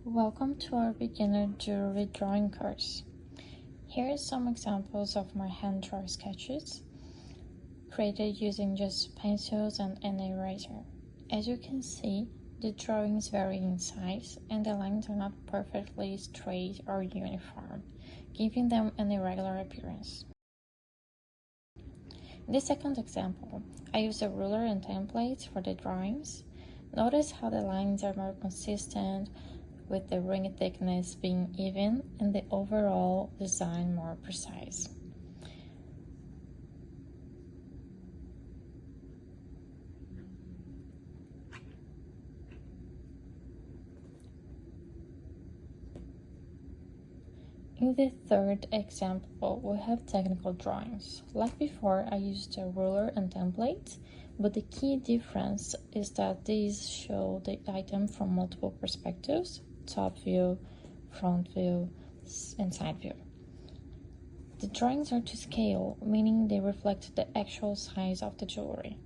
Welcome to our beginner jewelry drawing course. Here are some examples of my hand-drawn sketches, created using just pencils and an eraser. As you can see, the drawings vary in size and the lines are not perfectly straight or uniform, giving them an irregular appearance. In the second example, I used a ruler and templates for the drawings. Notice how the lines are more consistent, with the ring thickness being even and the overall design more precise. In the third example, we have technical drawings. Like before, I used a ruler and template, but the key difference is that these show the item from multiple perspectives: top view, front view, and side view. The drawings are to scale, meaning they reflect the actual size of the jewelry.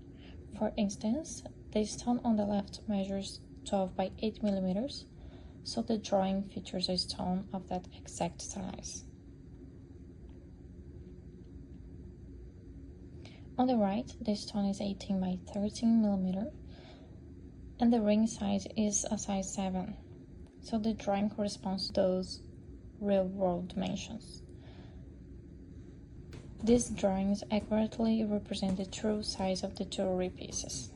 For instance, the stone on the left measures 12 by 8 millimeters, so the drawing features a stone of that exact size. On the right, the stone is 18 by 13 millimeters, and the ring size is a size 7, so the drawing corresponds to those real-world dimensions. These drawings accurately represent the true size of the jewelry pieces.